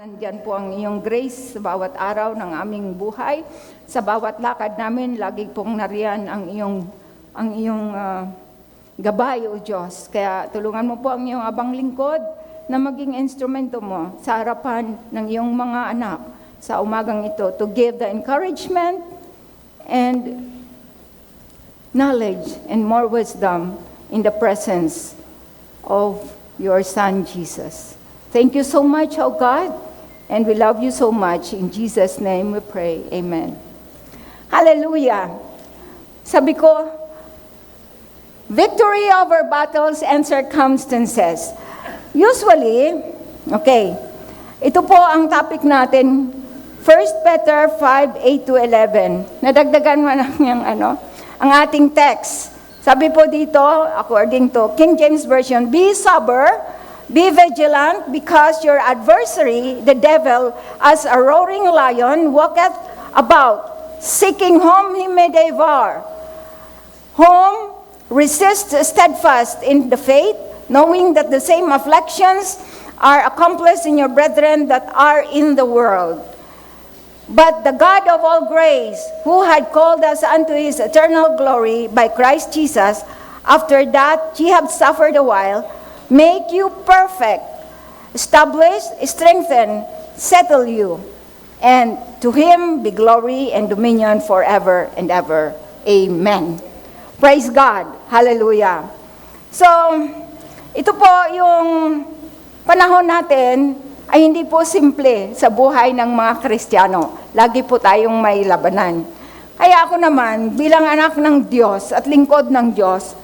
Nandyan po ang iyong grace sa bawat araw ng aming buhay. Sa bawat lakad namin, lagi pong nariyan ang iyong gabay, O Diyos. Kaya tulungan mo po ang iyong abang lingkod na maging instrumento mo sa harapan ng iyong mga anak sa umagang ito to give the encouragement and knowledge and more wisdom in the presence of your Son, Jesus. Thank you so much, O God. And we love you so much. In Jesus' name we pray. Amen. Hallelujah. Sabi ko, victory over battles and circumstances. Usually, okay, ito po ang topic natin, 1 Peter 5:8-11. Nadagdagan mo na ang ating text. Sabi po dito, according to King James Version, be sober, be vigilant, because your adversary, the devil, as a roaring lion, walketh about, seeking whom he may devour. Whom resist steadfast in the faith, knowing that the same afflictions are accomplished in your brethren that are in the world. But the God of all grace, who had called us unto his eternal glory by Christ Jesus, after that ye have suffered a while, make you perfect, establish, strengthen, settle you. And to him be glory and dominion forever and ever. Amen. Praise God. Hallelujah. So, ito po yung panahon natin ay hindi po simple sa buhay ng mga Kristiyano. Lagi po tayong may labanan. Kaya ako naman, bilang anak ng Diyos at lingkod ng Diyos,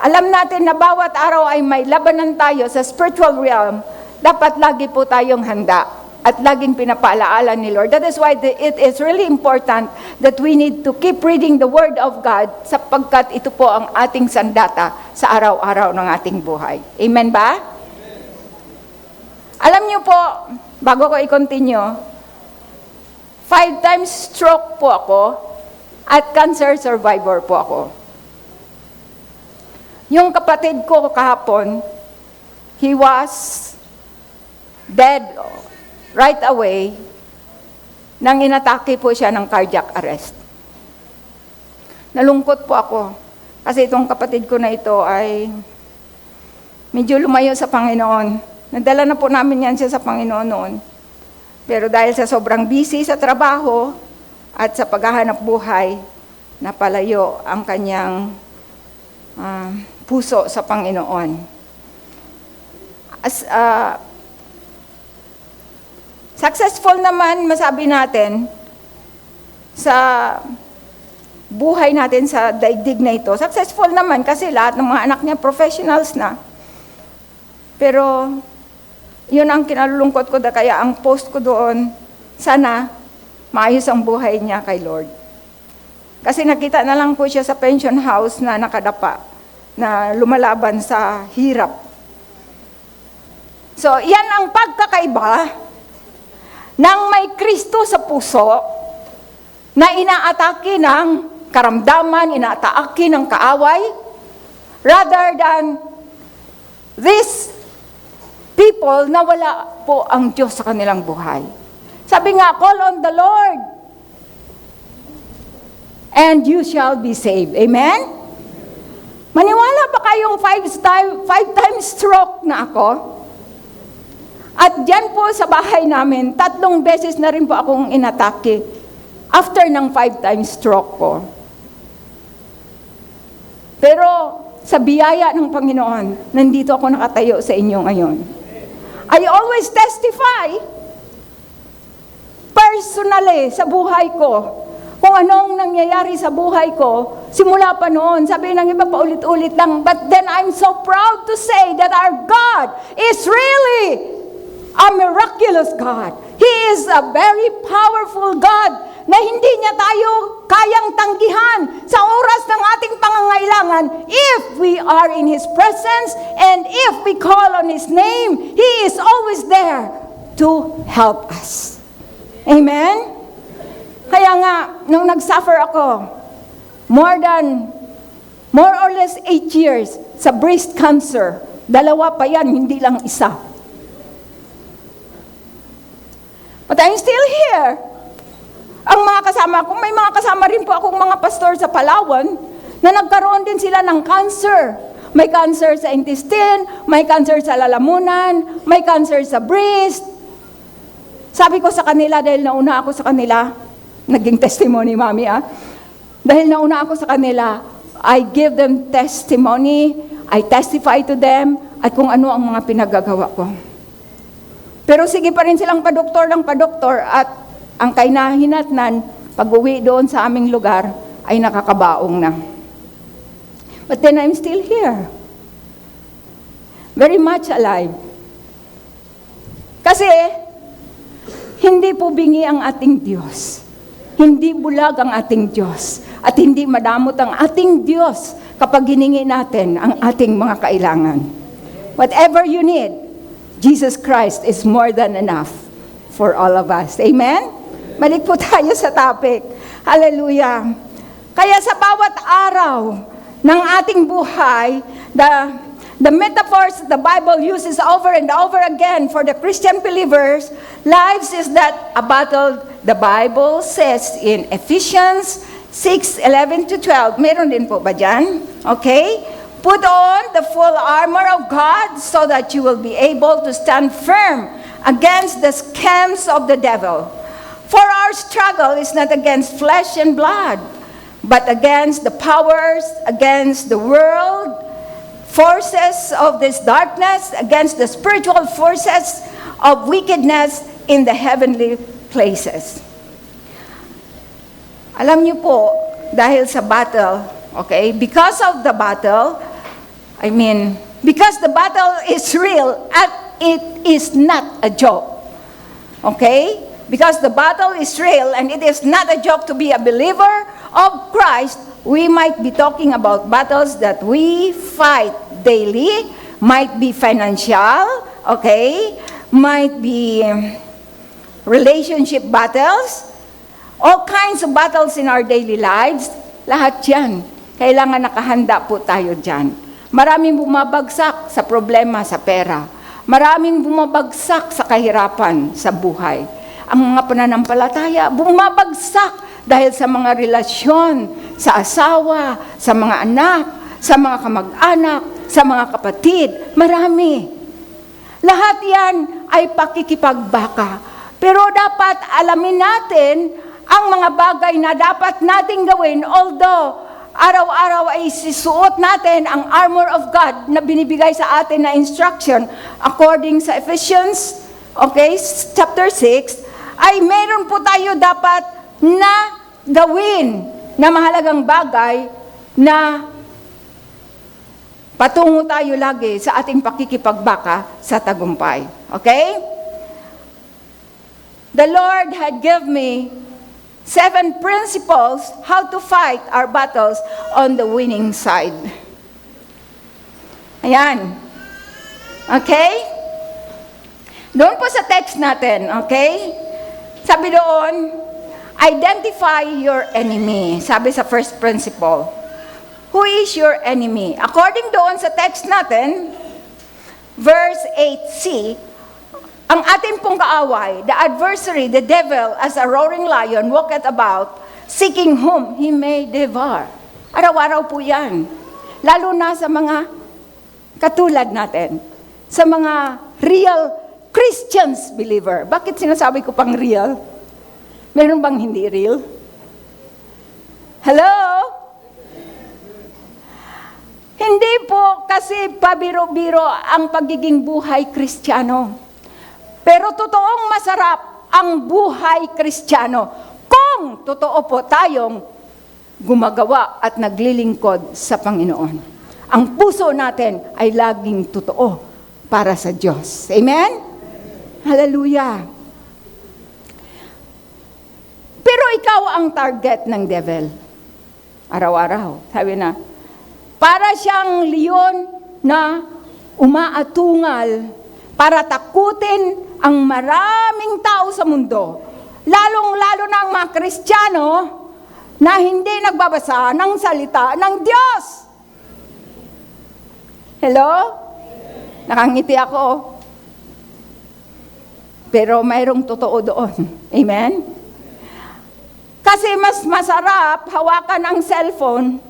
alam natin na bawat araw ay may labanan tayo sa spiritual realm. Dapat lagi po tayong handa at laging pinapaalaala ni Lord. That is why it is really important that we need to keep reading the Word of God sapagkat ito po ang ating sandata sa araw-araw ng ating buhay. Amen ba? Alam niyo po, bago ko i-continue, 5 times stroke po ako at cancer survivor po ako. Yung kapatid ko kahapon, he was dead right away nang inatake po siya ng cardiac arrest. Nalungkot po ako kasi itong kapatid ko na ito ay medyo lumayo sa Panginoon. Nadala na po namin yan siya sa Panginoon noon. Pero dahil sa sobrang busy sa trabaho at sa paghahanap buhay, napalayo ang kanyang puso sa Panginoon. Successful naman, masabi natin, sa buhay natin sa daigdig na ito. Successful naman kasi lahat ng mga anak niya professionals na. Pero, yun ang kinalulungkot ko, kaya ang post ko doon, sana maayos ang buhay niya kay Lord. Kasi nakita na lang po siya sa pension house na nakadapa, na lumalaban sa hirap. So, yan ang pagkakaiba ng may Kristo sa puso na inaatake ng karamdaman, inaatake ng kaaway, rather than these people na wala po ang Diyos sa kanilang buhay. Sabi nga, call on the Lord and you shall be saved. Amen? Maniwala ba kayong 5 times stroke na ako? At dyan po sa bahay namin, 3 beses na rin po akong inatake after ng 5 times stroke ko. Pero sa biyaya ng Panginoon, nandito ako nakatayo sa inyo ngayon. I always testify personally sa buhay ko kung anong nangyayari sa buhay ko, simula pa noon, sabi ng iba pa ulit-ulit lang, but then I'm so proud to say that our God is really a miraculous God. He is a very powerful God na hindi niya tayo kayang tanggihan sa oras ng ating pangangailangan if we are in His presence and if we call on His name, He is always there to help us. Amen? Kaya nga, nung nag-suffer ako, more or less 8 years sa breast cancer, 2 pa yan, hindi lang 1. But I'm still here. Ang mga kasama ko, may mga kasama rin po akong mga pastor sa Palawan na nagkaroon din sila ng cancer. May cancer sa intestine, may cancer sa lalamunan, may cancer sa breast. Sabi ko sa kanila, dahil nauna ako sa kanila, naging testimony, mami dahil nauna ako sa kanila, I give them testimony, I testify to them, at kung ano ang mga pinagagawa ko. Pero sige pa rin silang padoktor ng padoktor, at ang kainahinatnan, pag-uwi doon sa aming lugar, ay nakakabaong na. But then I'm still here. Very much alive. Kasi, hindi po bingi ang ating Diyos. Hindi bulag ang ating Diyos. At hindi madamot ang ating Diyos kapag hiningi natin ang ating mga kailangan. Whatever you need, Jesus Christ is more than enough for all of us. Amen? Balik po tayo sa topic. Hallelujah. Kaya sa bawat araw ng ating buhay, the metaphors the Bible uses over and over again for the Christian believers' lives is that a battle, the Bible says in Ephesians 6:11-12. Meron din po ba dyan? Okay? Put on the full armor of God so that you will be able to stand firm against the schemes of the devil. For our struggle is not against flesh and blood, but against the powers, against the world, forces of this darkness, against the spiritual forces of wickedness in the heavenly places. Alam niyo po, dahil sa battle, okay, because of the battle, because the battle is real and it is not a joke. Okay? Because the battle is real and it is not a joke to be a believer of Christ, we might be talking about battles that we fight daily, might be financial, okay, might be relationship battles, all kinds of battles in our daily lives. Lahat yan, kailangan nakahanda po tayo dyan. Maraming bumabagsak sa problema sa pera. Maraming bumabagsak sa kahirapan sa buhay. Ang mga pananampalataya, bumabagsak dahil sa mga relasyon, sa asawa, sa mga anak, sa mga kamag-anak, sa mga kapatid. Marami. Lahat yan ay pakikipagbaka. Pero dapat alamin natin ang mga bagay na dapat nating gawin, although araw-araw ay sisuot natin ang armor of God na binibigay sa atin na instruction according sa Ephesians, okay, chapter 6, ay meron po tayo dapat na gawin na mahalagang bagay na patungo tayo lagi sa ating pakikipagbaka sa tagumpay. Okay? The Lord had given me 7 principles how to fight our battles on the winning side. Ayan. Okay? Doon po sa text natin, okay? Sabi doon, identify your enemy. Sabi sa first principle. Who is your enemy? According doon sa text natin, verse 8c, ang ating pong kaaway, the adversary, the devil, as a roaring lion, walketh about, seeking whom he may devour. Araw-araw po yan. Lalo na sa mga katulad natin. Sa mga real Christians believer. Bakit sinasabi ko pang real? Meron bang hindi real? Hello? Hindi po kasi pabiro-biro ang pagiging buhay Kristiyano. Pero totoong masarap ang buhay Kristiyano kung totoo po tayong gumagawa at naglilingkod sa Panginoon. Ang puso natin ay laging totoo para sa Diyos. Amen? Hallelujah. Pero ikaw ang target ng devil. Araw-araw. Sabi na, para siyang leon na umaatungal para takutin ang maraming tao sa mundo. Lalong-lalo na ang mga Kristiyano na hindi nagbabasa ng salita ng Diyos. Hello? Nakangiti ako. Pero mayroong totoo doon. Amen? Kasi mas masarap hawakan ang cellphone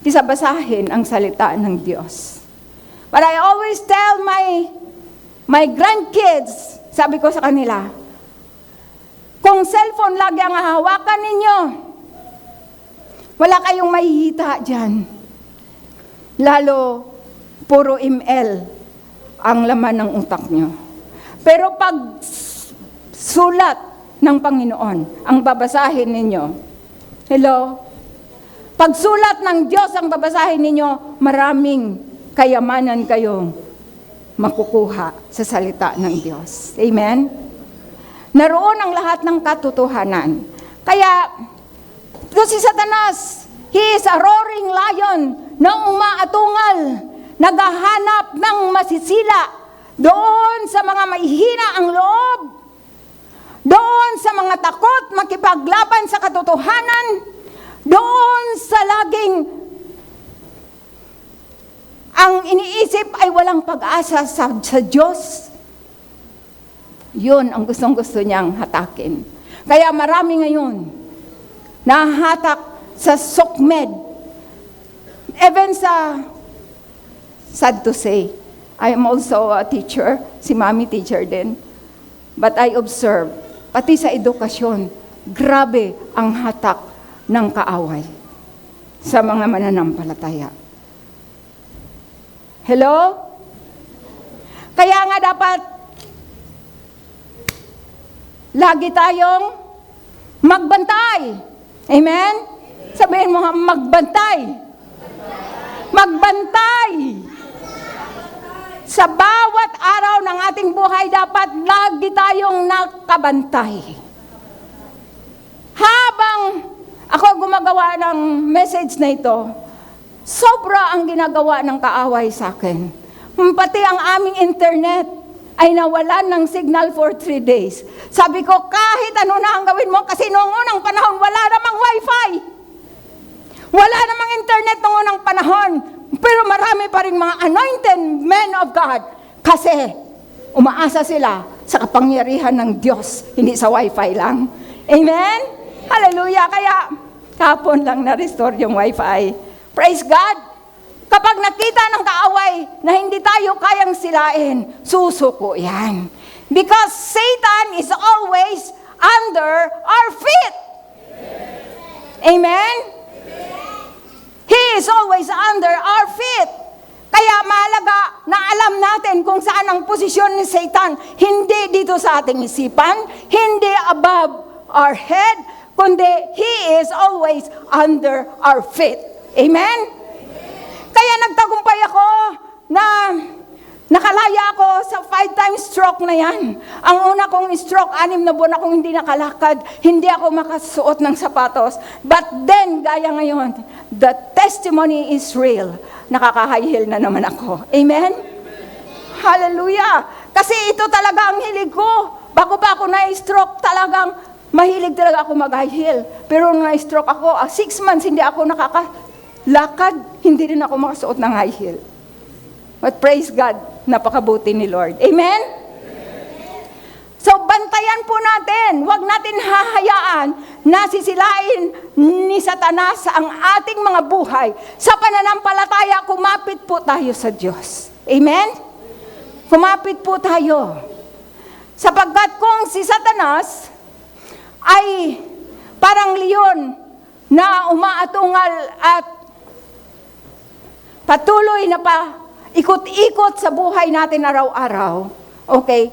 kaysa basahin ang salita ng Diyos. But I always tell my grandkids, sabi ko sa kanila, kung cellphone lagi ang hahawakan ninyo, wala kayong mahihita dyan. Lalo, puro ML ang laman ng utak nyo. Pero pag sulat ng Panginoon ang babasahin ninyo, hello? Pag sulat ng Diyos ang babasahin ninyo, maraming kayamanan kayong makukuha sa salita ng Diyos. Amen? Naroon ang lahat ng katotohanan. Kaya, ito si Satanas, he is a roaring lion na umaatungal, naghahanap ng masisila doon sa mga mahihina ang loob, doon sa mga takot makipaglaban sa katotohanan, doon sa laging ang iniisip ay walang pag-asa sa Diyos. Yun ang gustong-gusto niyang hatakin. Kaya marami ngayon nahatak sa SOCMED. Even sa, sad to say, I am also a teacher, si Mami teacher din. But I observe, pati sa edukasyon, grabe ang hatak ng kaaway sa mga mananampalataya. Hello? Kaya nga dapat lagi tayong magbantay. Amen? Sabihin mo, magbantay. Magbantay. Sa bawat araw ng ating buhay, dapat lagi tayong nakabantay. Habang ako gumagawa ng message na ito, sobra ang ginagawa ng kaaway sa akin. Pati ang aming internet ay nawalan ng signal for 3 days. Sabi ko, kahit ano na ang gawin mo, kasi noong unang panahon, wala namang wifi. Wala namang internet noong unang panahon. Pero marami pa rin mga anointed men of God. Kasi umaasa sila sa kapangyarihan ng Diyos, hindi sa wifi lang. Amen? Hallelujah! Kaya kapon lang na-restore yung wifi. Praise God! Kapag nakita ng kaaway na hindi tayo kayang silain, susuko yan. Because Satan is always under our feet. Amen? He is always under our feet. Kaya mahalaga na alam natin kung saan ang posisyon ni Satan. Hindi dito sa ating isipan, hindi above our head, kundi he is always under our feet. Amen? Kaya nagtagumpay ako na nakalaya ako sa 5 times stroke na yan. Ang una kong stroke, 6 na buwan akong hindi nakalakad, hindi ako makasuot ng sapatos. But then, gaya ngayon, the testimony is real. Nakaka-high heel na naman ako. Amen? Hallelujah! Kasi ito talaga ang hilig ko. Bago pa ako na-stroke, talagang mahilig talaga ako mag-high heel. Pero nung na-stroke ako, 6 months hindi ako lakad, hindi rin ako makasuot ng high heel. But praise God, napakabuti ni Lord. Amen? So, bantayan po natin. Huwag natin hahayaan na sisilain ni Satanas ang ating mga buhay. Sa pananampalataya, kumapit po tayo sa Diyos. Amen? Kumapit po tayo. Sapagkat kung si Satanas ay parang leon na umaatungal at patuloy na ikot-ikot sa buhay natin araw-araw. Okay?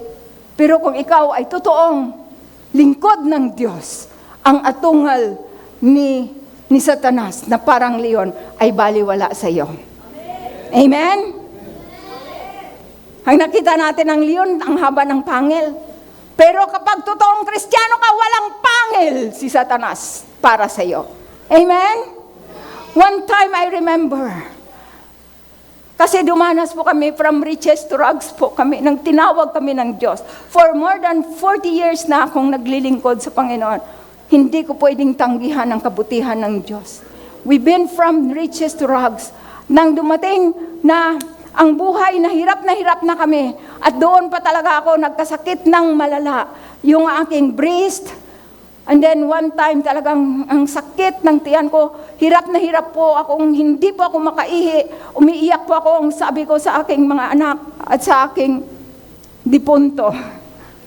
Pero kung ikaw ay totoong lingkod ng Diyos, ang atungal ni Satanas na parang leon ay baliwala sa iyo. Amen? Ang nakita natin ng leon, ang haba ng pangil. Pero kapag totoong Kristiyano ka, walang pangil si Satanas para sa iyo. Amen? One time I remember, kasi dumanas po kami from riches to rags po kami, nang tinawag kami ng Diyos. For more than 40 years na akong naglilingkod sa Panginoon, hindi ko pwedeng tanggihan ang kabutihan ng Diyos. We've been from riches to rags. Nang dumating na ang buhay, na hirap na kami. At doon pa talaga ako nagkasakit ng malala. Yung aking breast, and then one time talagang ang sakit ng tiyan ko, hirap na hirap po akong hindi po ako makaihi. Umiiyak po ako, ang sabi ko sa aking mga anak at sa aking dipunto.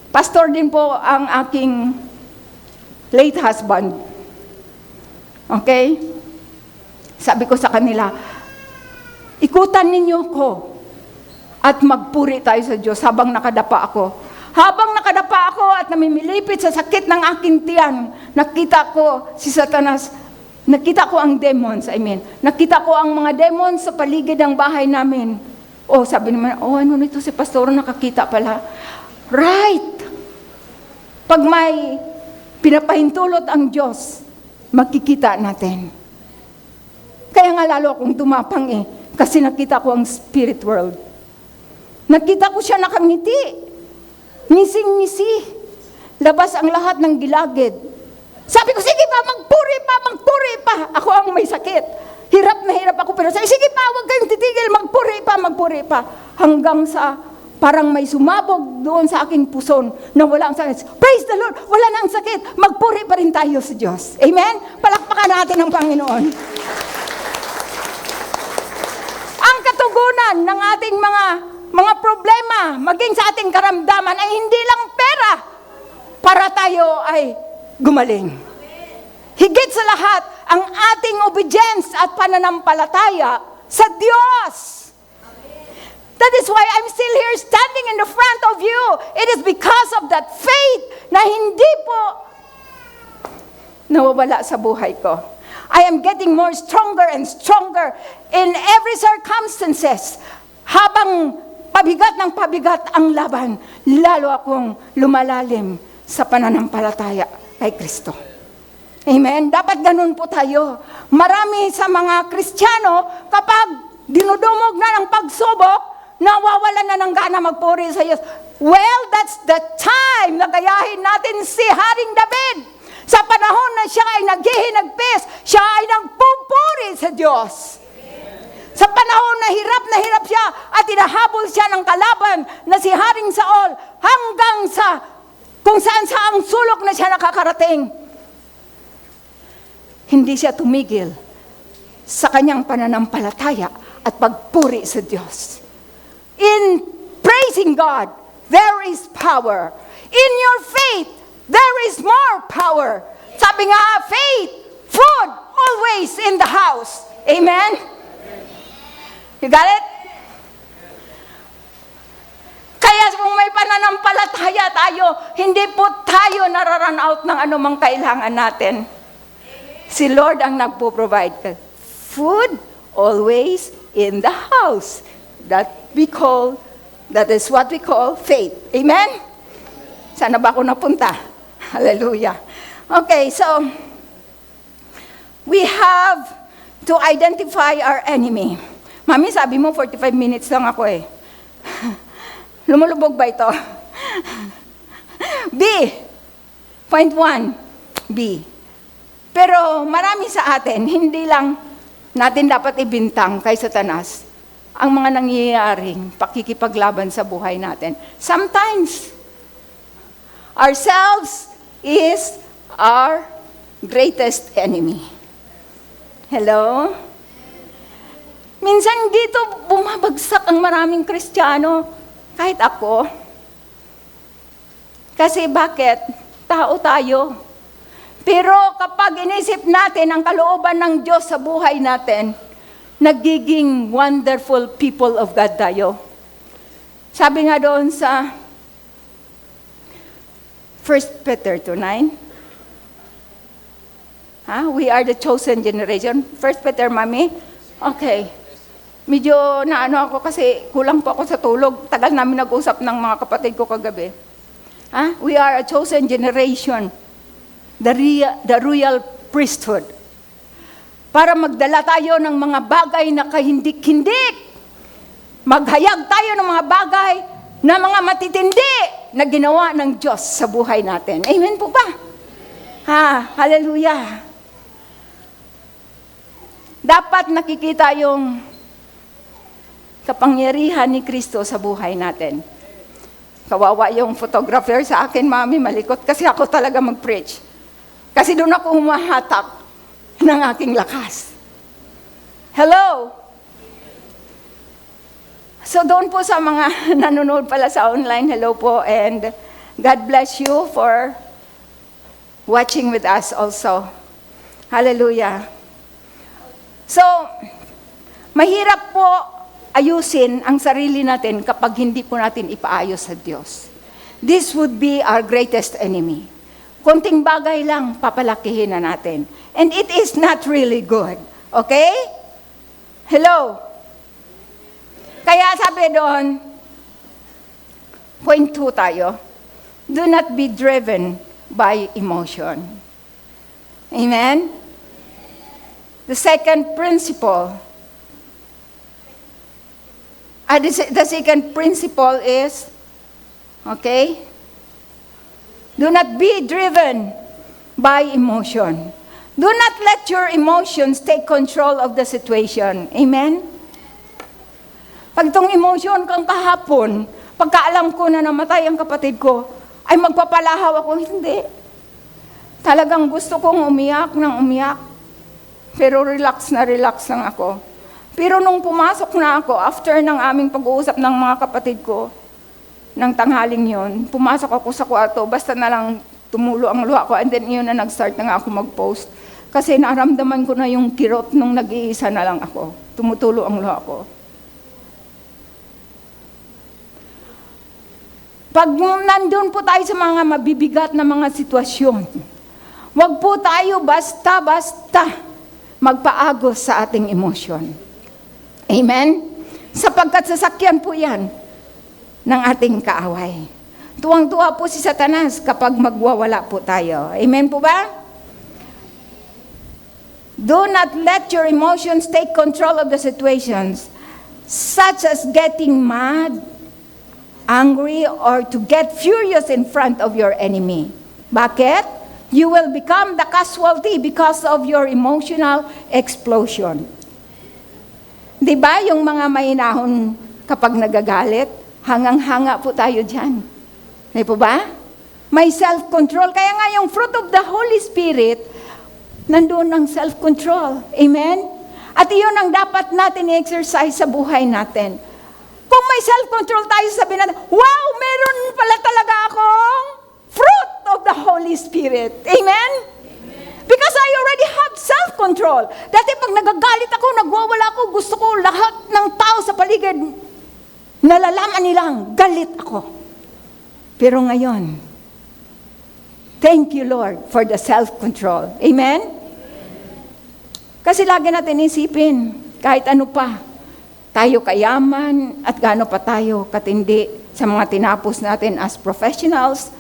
Pastor din po ang aking late husband. Okay? Sabi ko sa kanila, ikutan ninyo ko at magpuri tayo sa Diyos habang nakadapa ako. Habang nakadapa ako at namimilipit sa sakit ng aking tiyan, nakita ko si Satanas, nakita ko ang demons, nakita ko ang mga demons sa paligid ng bahay namin. Oh, sabi naman, ano nito si pastor, nakakita pala. Right! Pag may pinapahintulot ang Diyos, makikita natin. Kaya nga lalo akong tumapang kasi nakita ko ang spirit world. Nakita ko siya nakangiti. Ngising-ngisi. Labas ang lahat ng gilagid. Sabi ko, sige pa, magpuri pa. Ako ang may sakit. Hirap na hirap ako, pero sabi, sige pa, huwag kayong titigil, magpuri pa. Hanggang sa parang may sumabog doon sa aking puson na wala ang sakit. Praise the Lord, wala na ang sakit. Magpuri pa rin tayo sa Diyos. Amen? Palakpakan natin ang Panginoon. Ang katugunan ng ating mga problema, maging sa ating karamdaman, ay hindi lang pera para tayo ay gumaling. Higit sa lahat, ang ating obedience at pananampalataya sa Diyos. That is why I'm still here standing in the front of you. It is because of that faith na hindi po nawawala sa buhay ko. I am getting more stronger and stronger in every circumstances. Habang pabigat ng pabigat ang laban, lalo akong lumalalim sa pananampalataya kay Kristo. Amen? Dapat ganun po tayo. Marami sa mga Kristiyano, kapag dinudumog na ng pagsubok, nawawalan na ng gana magpuri sa Diyos. Well, that's the time na gayahin natin si Haring David. Sa panahon na siya ay naghihinagpis, siya ay nagpupuri sa Diyos. Sa panahon na hirap siya at inahabol siya ng kalaban na si Haring Saul hanggang sa kung saan sa ang sulok na siya nakakarating. Hindi siya tumigil sa kanyang pananampalataya at pagpuri sa Diyos. In praising God, there is power. In your faith, there is more power. Sabi nga, faith, food, always in the house. Amen? You got it? Kaya kung may pananampalataya tayo, hindi po tayo nararan out ng anumang kailangan natin. Si Lord ang nagpo-provide. Food, always in the house. That is what we call faith. Amen? Sana ba ako napunta? Hallelujah. Okay, so, we have to identify our enemy. Mami, sabi mo 45 minutes lang ako Lumulubog ba ito? B. Point 1. B. Pero marami sa atin, hindi lang natin dapat ibintang kay Satanas ang mga nangyayaring pakikipaglaban sa buhay natin. Sometimes, ourselves is our greatest enemy. Hello? Minsan dito bumabagsak ang maraming Kristiyano, kahit ako. Kasi bakit? Tao tayo. Pero kapag inisip natin ang kalooban ng Diyos sa buhay natin, nagiging wonderful people of God tayo. Sabi nga doon sa 1 Peter 2:9, we are the chosen generation. 1 Peter, Mami? Okay. Medyo naano ako kasi kulang po ako sa tulog. Tagal namin nag-usap ng mga kapatid ko kagabi. We are a chosen generation. The royal priesthood. Para magdala tayo ng mga bagay na kahindik-hindik. Maghayag tayo ng mga bagay na mga matitindi na ginawa ng Diyos sa buhay natin. Amen po ba? Hallelujah. Dapat nakikita yung kapangyarihan ni Kristo sa buhay natin. Kawawa yung photographer sa akin, Mami, malikot kasi ako talaga mag-preach. Kasi doon ako humahatak ng aking lakas. Hello? So doon po sa mga nanonood pala sa online, hello po, and God bless you for watching with us also. Hallelujah. So, mahirap po ayusin ang sarili natin kapag hindi po natin ipaayos sa Diyos. This would be our greatest enemy. Konting bagay lang, papalakihin na natin. And it is not really good. Okay? Hello? Kaya sabi doon, point 2 tayo, do not be driven by emotion. Amen? The second principle, the second principle is, okay, do not be driven by emotion. Do not let your emotions take control of the situation. Amen? Pag itong emotion kang kahapon, pagkaalam ko na namatay ang kapatid ko, ay magpapalahaw ako, hindi. Talagang gusto kong umiyak ng umiyak. Pero relax lang ako. Pero nung pumasok na ako, after ng aming pag-uusap ng mga kapatid ko, ng tanghaling yon, pumasok ako sa kwarto, basta na lang tumulo ang luha ko, and then yun na nag-start na nga ako mag-post. Kasi naramdaman ko na yung kirot nung nag-iisa na lang ako. Tumutulo ang luha ko. Pag nandun po tayo sa mga mabibigat na mga sitwasyon, wag po tayo basta-basta magpaagos sa ating emosyon. Amen? Sapagkat sasakyan po yan ng ating kaaway. Tuwang-tuwa po si Satanas kapag magwawala po tayo. Amen po ba? Do not let your emotions take control of the situations, such as getting mad, angry, or to get furious in front of your enemy. Bakit? You will become the casualty because of your emotional explosion. Di ba yung mga mahinahon kapag nagagalit, hangang-hanga po tayo dyan. Di po ba? May self-control. Kaya nga yung fruit of the Holy Spirit, nandun ang self-control. Amen? At iyon ang dapat natin i-exercise sa buhay natin. Kung may self-control tayo, sabihin natin, wow, meron pala talaga akong fruit of the Holy Spirit. Amen? Because I already have self-control. Dati pag nagagalit ako, nagwawala ako, gusto ko lahat ng tao sa paligid, nalalaman nilang galit ako. Pero ngayon, thank you Lord for the self-control. Amen? Kasi lagi natin isipin, kahit ano pa, tayo kayaman at gaano pa tayo katindi sa mga tinapos natin as professionals,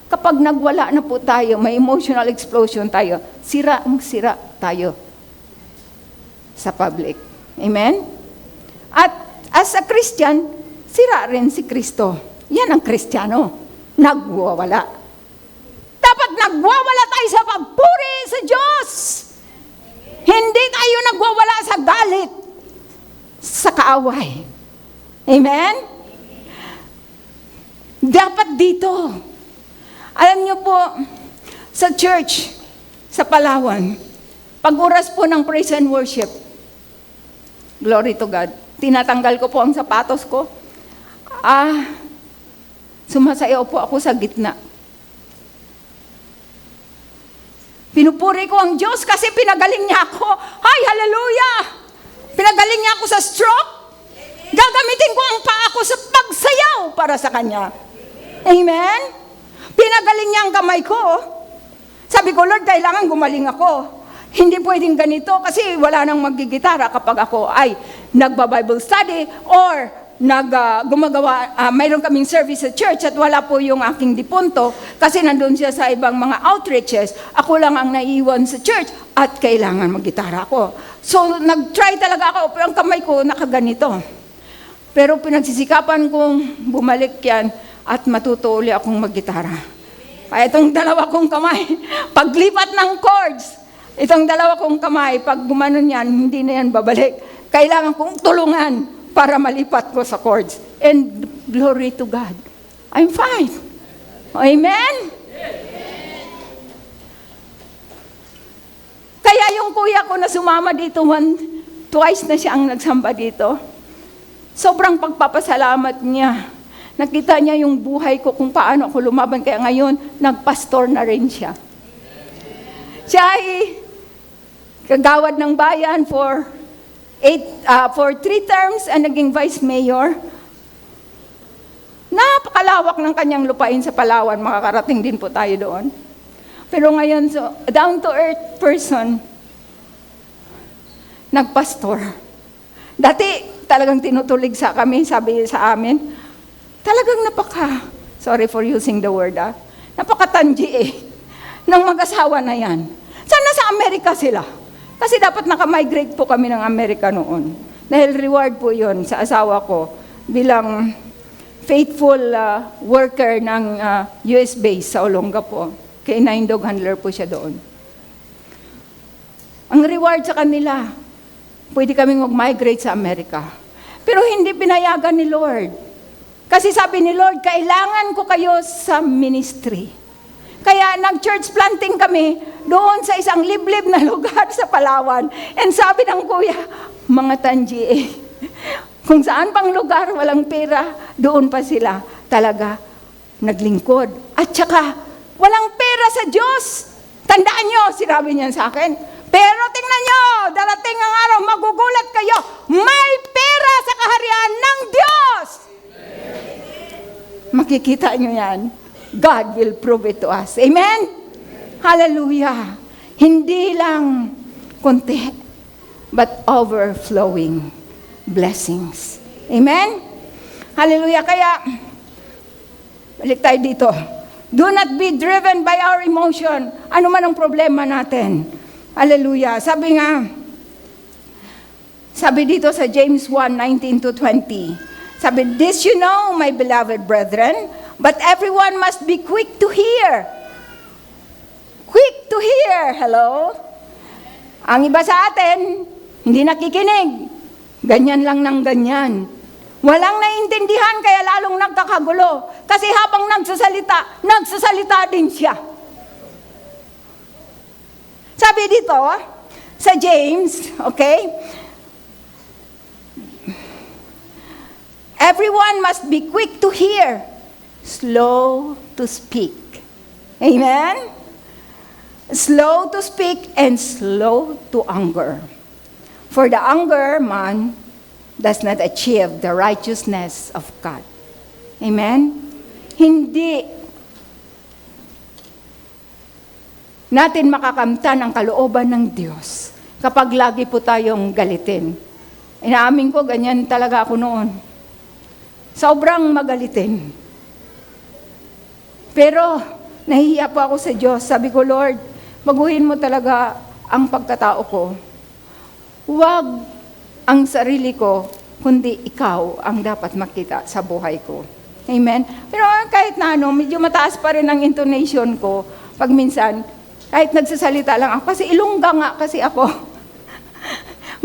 kapag nagwala na po tayo, may emotional explosion tayo, sira tayo sa public. Amen? At as a Christian, sira rin si Kristo. Yan ang Kristiyano. Nagwawala. Dapat nagwawala tayo sa pagpuri sa Diyos. Hindi tayo nagwawala sa galit, sa kaaway. Amen? Dapat dito. Alam niyo po, sa church, sa Palawan, pag oras po ng praise and worship, glory to God, tinatanggal ko po ang sapatos ko, sumasayaw po ako sa gitna. Pinupuri ko ang Diyos kasi pinagaling niya ako. Hay, hallelujah! Pinagaling niya ako sa stroke. Gagamitin ko ang paa ko sa pagsayaw para sa Kanya. Amen? Pinagaling niya ang kamay ko. Sabi ko, Lord, kailangan gumaling ako. Hindi pwedeng ganito kasi wala nang magigitara kapag ako ay nagba-Bible study or mayroon kaming service sa church at wala po yung aking dipunto kasi nandun siya sa ibang mga outreaches. Ako lang ang naiwan sa church at kailangan maggitara ako. So, nag-try talaga ako pero ang kamay ko nakaganito. Pero pinagsisikapan kong bumalik yan at matuto uli akong maggitara. Kaya itong dalawa kong kamay, paglipat ng chords, itong dalawa kong kamay, pag gumanon yan, hindi na yan babalik. Kailangan kong tulungan para malipat ko sa chords. And glory to God. I'm fine. Amen? Kaya yung kuya ko na sumama dito, twice na siya ang nagsamba dito. Sobrang pagpapasalamat niya. Nakita niya yung buhay ko kung paano ako lumaban. Kaya ngayon, nagpastor na rin siya. Siya ay kagawad ng bayan for 3 terms and naging vice mayor. Napakalawak ng kanyang lupain sa Palawan. Makakarating din po tayo doon. Pero ngayon, so, down-to-earth person, nagpastor. Dati, talagang tinutulig sa kami, sabi sa amin, talagang sorry for using the word, napakatanji ng mag-asawa na yan. Sana sa Amerika sila. Kasi dapat nakamigrate po kami ng Amerika noon. Dahil reward po yon sa asawa ko bilang faithful worker ng US base sa Olongapo. K9 dog handler po siya doon. Ang reward sa kanila, pwede kaming mag-migrate sa Amerika. Pero hindi pinayagan ni Lord. Kasi sabi ni Lord, kailangan ko kayo sa ministry. Kaya nag-church planting kami doon sa isang liblib na lugar sa Palawan. And sabi ng kuya, mga tanji kung saan pang lugar, walang pera, doon pa sila talaga naglingkod. At saka, walang pera sa Diyos. Tandaan nyo, sinabi niya sa akin. Pero tingnan nyo, darating ang araw, magugulat kayo, may pera sa kaharian ng Diyos. Makikita nyo yan. God will prove it to us. Amen? Hallelujah. Hindi lang konti, but overflowing blessings. Amen? Hallelujah. Kaya, balik tayo dito. Do not be driven by our emotion. Ano man ang problema natin. Hallelujah. Sabi dito sa James 1:19-20. Sabi, this you know, my beloved brethren, but everyone must be quick to hear. Quick to hear. Hello? Ang iba sa atin, hindi nakikinig. Ganyan lang ng ganyan. Walang naiintindihan, kaya lalong nagkakagulo. Kasi habang nagsasalita din siya. Sabi dito, sa James, okay? Everyone must be quick to hear, slow to speak. Amen? Slow to speak and slow to anger. For the anger man does not achieve the righteousness of God. Amen? Hindi natin makakamtan ang kalooban ng Diyos kapag lagi po tayong galitin. Inaamin ko, ganyan talaga ako noon. Sobrang magalitin. Pero, nahihiya po ako sa Diyos. Sabi ko, Lord, baguhin mo talaga ang pagkatao ko. Huwag ang sarili ko, kundi ikaw ang dapat makita sa buhay ko. Amen? Pero kahit na medyo mataas pa rin ang intonation ko pag minsan, kahit nagsasalita lang ako. Kasi ilongga nga kasi ako.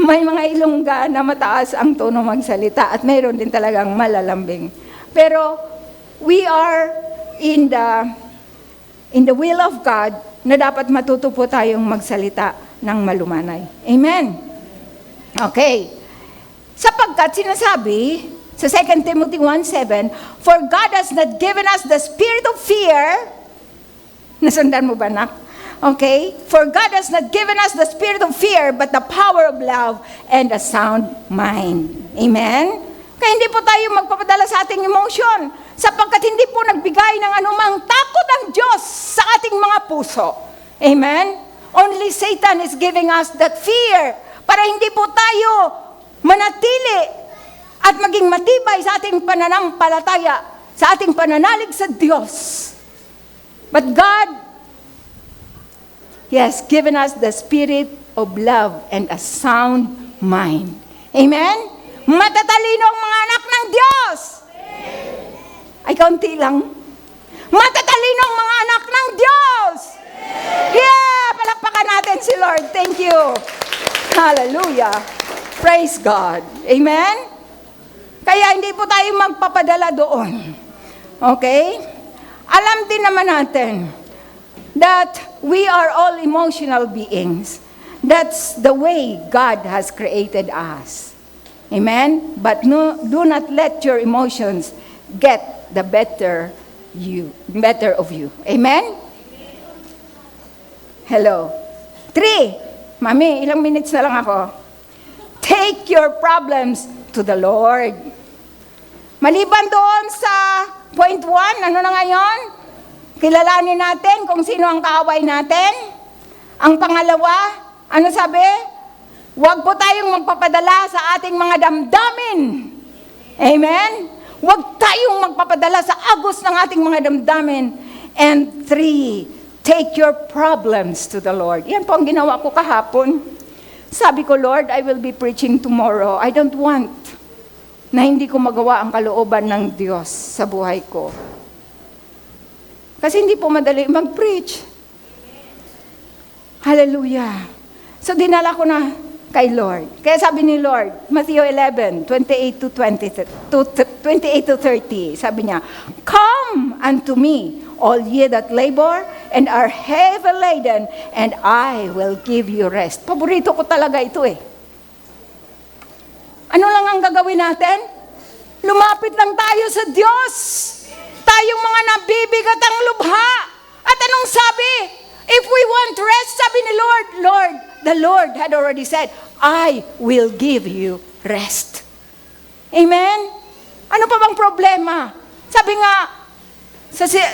May mga ilongga na mataas ang tono magsalita at mayroon din talagang malalambing. Pero we are in the will of God na dapat matuto po tayong magsalita ng malumanay. Amen? Okay. Sapagkat sinasabi sa 2 Timothy 1:7, for God has not given us the spirit of fear. Nasundan mo ba, nak? Okay? For God has not given us the spirit of fear, but the power of love and a sound mind. Amen? Kaya hindi po tayo magpapadala sa ating emotion, sapagkat hindi po nagbigay ng anumang takot ang Diyos sa ating mga puso. Amen? Only Satan is giving us that fear para hindi po tayo manatili at maging matibay sa ating pananampalataya, sa ating pananalig sa Diyos. But God, He has given us the spirit of love and a sound mind. Amen? Matatalino ang mga anak ng Diyos. Ay, kaunti lang. Matatalino ang mga anak ng Diyos. Yeah! Palakpakan natin si Lord. Thank you. Hallelujah. Praise God. Amen? Kaya hindi po tayo magpapadala doon. Okay? Alam din naman natin that we are all emotional beings. That's the way God has created us. Amen? But no, do not let your emotions get the better of you. Amen? Hello. 3. Mami, ilang minutes na lang ako. Take your problems to the Lord. Maliban doon sa point 1, ano na ngayon? Kilalanin natin kung sino ang kaaway natin. Ang pangalawa, ano sabi? Huwag po tayong magpapadala sa ating mga damdamin. Amen? Huwag tayong magpapadala sa agos ng ating mga damdamin. And 3, take your problems to the Lord. Yan po ang ginawa ko kahapon. Sabi ko, Lord, I will be preaching tomorrow. I don't want na hindi ko magawa ang kalooban ng Diyos sa buhay ko. Kasi hindi po madali mag-preach. Hallelujah. So dinala ko na kay Lord. Kaya sabi ni Lord, Matthew 11, 28 to 30, sabi niya, "Come unto me, all ye that labor and are heavy laden, and I will give you rest." Paborito ko talaga ito eh. Ano lang ang gagawin natin? Lumapit lang tayo sa Diyos. Tayong mga nabibigat ang lubha. At anong sabi? If we want rest, sabi ni Lord, the Lord had already said, I will give you rest. Amen? Ano pa bang problema? Sabi nga,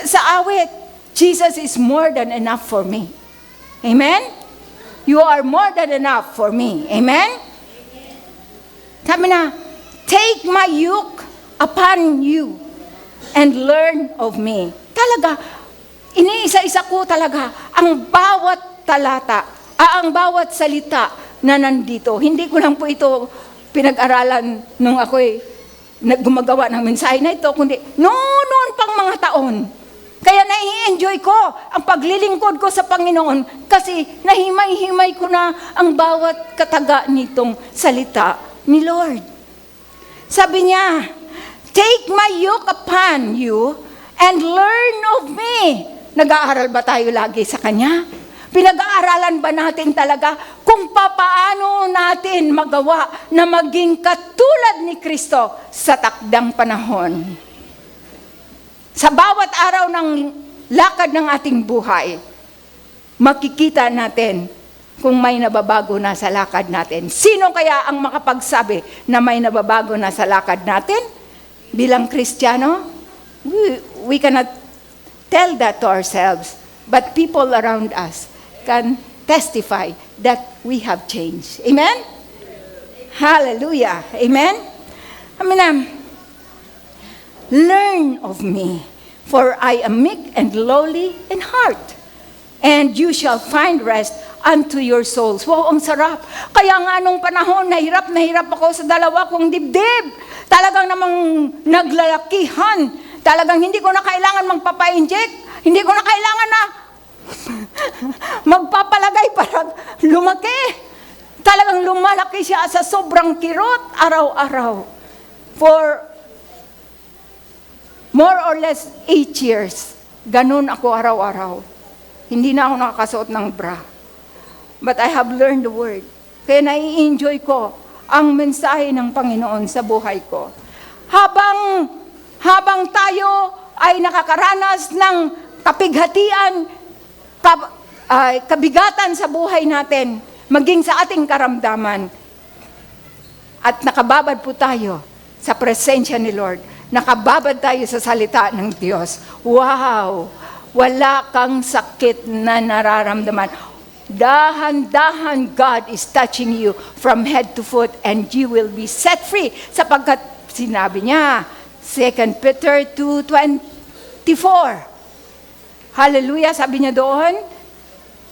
sa awit, Jesus is more than enough for me. Amen? You are more than enough for me. Amen? Sabi na, take my yoke upon you and learn of me. Talaga, iniisa-isa ko talaga ang bawat talata, ang bawat salita na nandito. Hindi ko lang po ito pinag-aralan nung ako'y gumagawa ng mensahe na ito, kundi noon pang mga taon. Kaya nai-enjoy ko ang paglilingkod ko sa Panginoon kasi nahimay-himay ko na ang bawat kataga nitong salita ni Lord. Sabi niya, take my yoke upon you and learn of me. Nag-aaral ba tayo lagi sa Kanya? Pinag-aaralan ba natin talaga kung papaano natin magawa na maging katulad ni Kristo sa takdang panahon? Sa bawat araw ng lakad ng ating buhay, makikita natin kung may nababago na sa lakad natin. Sino kaya ang makapagsabi na may nababago na sa lakad natin? Bilang Kristiyano, we cannot tell that to ourselves, but people around us can testify that we have changed. Amen? Hallelujah. Amen? Learn of me, for I am meek and lowly in heart, and you shall find rest unto your souls. Wow, ang sarap. Kaya nga nung panahon, nahirap ako sa dalawa kong dibdib. Talagang namang naglalakihan. Talagang hindi ko na kailangan magpapa-inject. Hindi ko na kailangan na magpapalagay para lumaki. Talagang lumalaki siya sa sobrang kirot araw-araw. For more or less 8 years, ganun ako araw-araw. Hindi na ako nakakasuot ng bra. But I have learned the word. Kaya nai-enjoy ko ang mensahe ng Panginoon sa buhay ko. Habang tayo ay nakakaranas ng kapighatian, kabigatan sa buhay natin, maging sa ating karamdaman, at nakababad po tayo sa presensya ni Lord, nakababad tayo sa salita ng Diyos. Wow! Wala kang sakit na nararamdaman. Dahan-dahan God is touching you from head to foot and you will be set free. Sapagkat sinabi niya, 2 Peter 2:24. Hallelujah, sabi niya doon,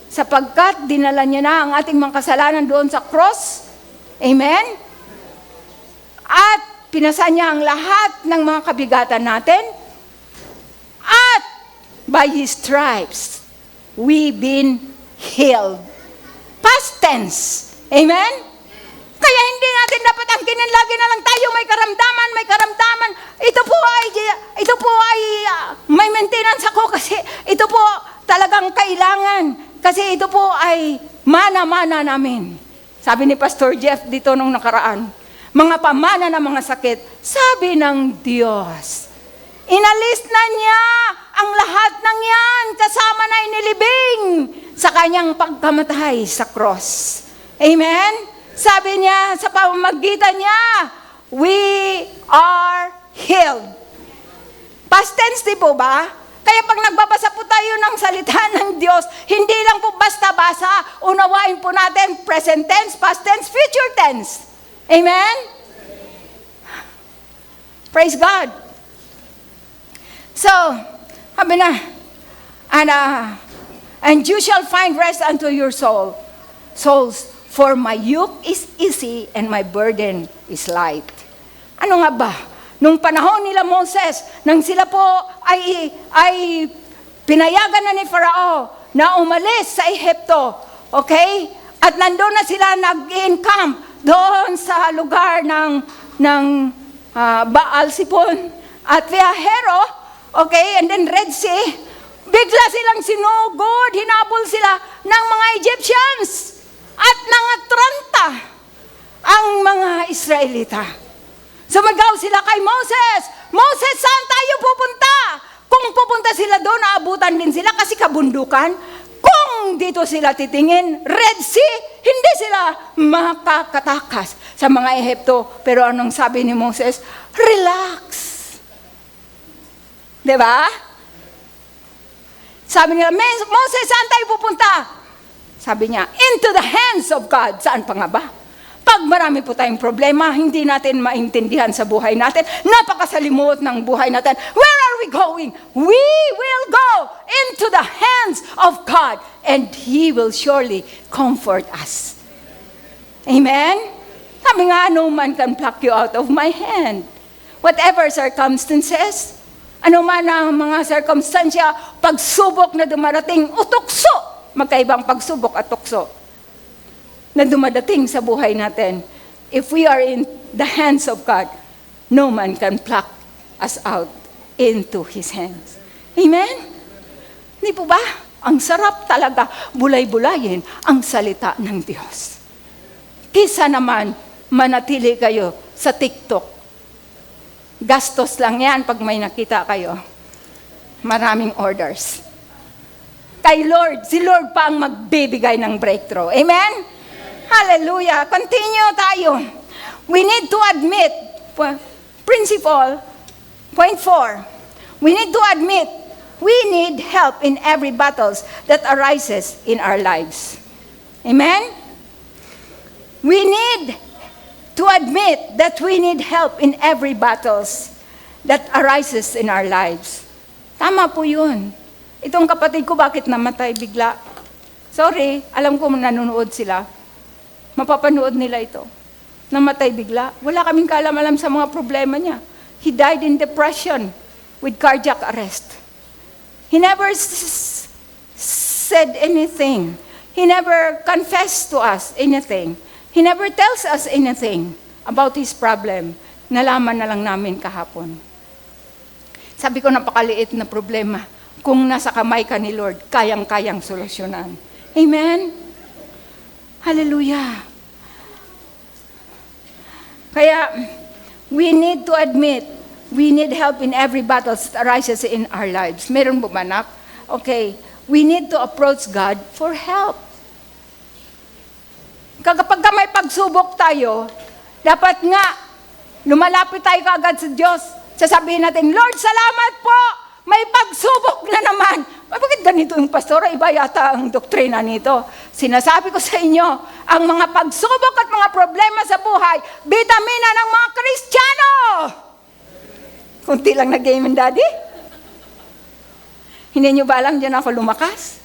sapagkat dinala niya na ang ating mga kasalanan doon sa cross. Amen? At pinasa niya ang lahat ng mga kabigatan natin. At by His stripes, we've been healed. Past tense. Amen? Kaya hindi hindi natin dapat angkinin lagi na lang tayo may karamdaman, may karamdaman. Ito po ay may maintenance ako kasi ito po talagang kailangan. Kasi ito po ay mana-mana namin. Sabi ni Pastor Jeff dito nung nakaraan, mga pamana ng mga sakit, sabi ng Diyos. Inalis na niya ang lahat ng yan, kasama na inilibing sa kanyang pagkamatay sa cross. Amen? Sabi niya, sa pamamagitan niya, we are healed. Past tense, di po ba? Kaya pag nagbabasa po tayo ng salita ng Diyos, hindi lang po basta-basa, unawain po natin present tense, past tense, future tense. Amen? Praise God. So, sabi na, and you shall find rest unto your souls, for my yoke is easy and my burden is light. Ano nga ba? Nung panahon nila Moses, nang sila po ay pinayagan na ni Farao na umalis sa Ehipto, okay? At nandun na sila nag-encamp doon sa lugar ng Baal-Sipon at Viajero, okay, and then Red Sea, bigla silang sinugod, hinabol sila ng mga Egyptians at nangatranta ang mga Israelita. Sumigaw sila kay Moses, Moses, saan tayo pupunta? Kung pupunta sila doon, aabutan din sila kasi kabundukan. Kung dito sila titingin, Red Sea, hindi sila makakatakas sa mga Ehipto. Pero anong sabi ni Moses? Relax. Diba? Sabi nila, Moses, saan tayo pupunta? Sabi niya, into the hands of God. Saan pa nga ba? Pag marami po tayong problema, hindi natin maintindihan sa buhay natin, napakasalimuot ng buhay natin. Where are we going? We will go into the hands of God and He will surely comfort us. Amen? Sabi nga, no man can pluck you out of my hand. Whatever circumstances, ano man ang mga circumstansya, pagsubok na dumarating, o tukso, magkaibang pagsubok at tukso, na dumadating sa buhay natin. If we are in the hands of God, no man can pluck us out into His hands. Amen? Hindi po ba? Ang sarap talaga bulay-bulayin ang salita ng Diyos. Kisa naman manatili kayo sa TikTok. Gastos lang yan pag may nakita kayo. Maraming orders. Kay Lord, si Lord pa ang magbibigay ng breakthrough. Amen? Hallelujah. Continue tayo. We need to admit, principle, point 4. We need to admit, we need help in every battles that arises in our lives. Amen? We need to admit that we need help in every battles that arises in our lives. Tama po yun. Itong kapatid ko, bakit namatay bigla? Sorry, alam ko nanonood sila. Mapapanood nila ito. Namatay bigla. Wala kaming kaalam-alam sa mga problema niya. He died in depression with cardiac arrest. He never said anything. He never confessed to us anything. He never tells us anything about his problem. Nalaman na lang namin kahapon. Sabi ko, napakaliit na problema. Kung nasa kamay ka ni Lord, kayang-kayang solusyonan. Amen? Hallelujah. Kaya, we need to admit, we need help in every battle that arises in our lives. Meron po ba, anak? Okay. We need to approach God for help. Kapag may pagsubok tayo, dapat nga, lumalapit tayo kaagad sa Diyos. Sasabihin natin, Lord, salamat po! May pagsubok na naman. Bakit ganito yung pastora? Iba yata ang doktrina nito. Sinasabi ko sa inyo, ang mga pagsubok at mga problema sa buhay, bitamina ng mga Kristiyano! Kunti lang na game and daddy. Hindi nyo ba alam, dyan ako lumakas?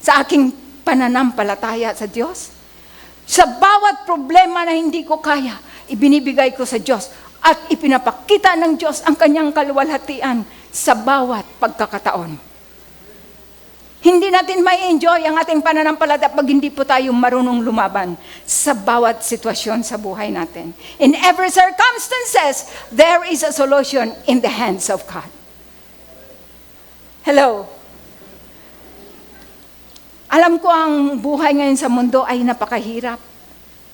Sa aking pananampalataya sa Diyos? Sa bawat problema na hindi ko kaya, ibinibigay ko sa Diyos at ipinapakita ng Diyos ang kanyang kaluwalhatian sa bawat pagkakataon. Hindi natin may enjoy ang ating pananampalataya pag hindi po tayo marunong lumaban sa bawat sitwasyon sa buhay natin. In every circumstances, there is a solution in the hands of God. Hello? Alam ko ang buhay ngayon sa mundo ay napakahirap.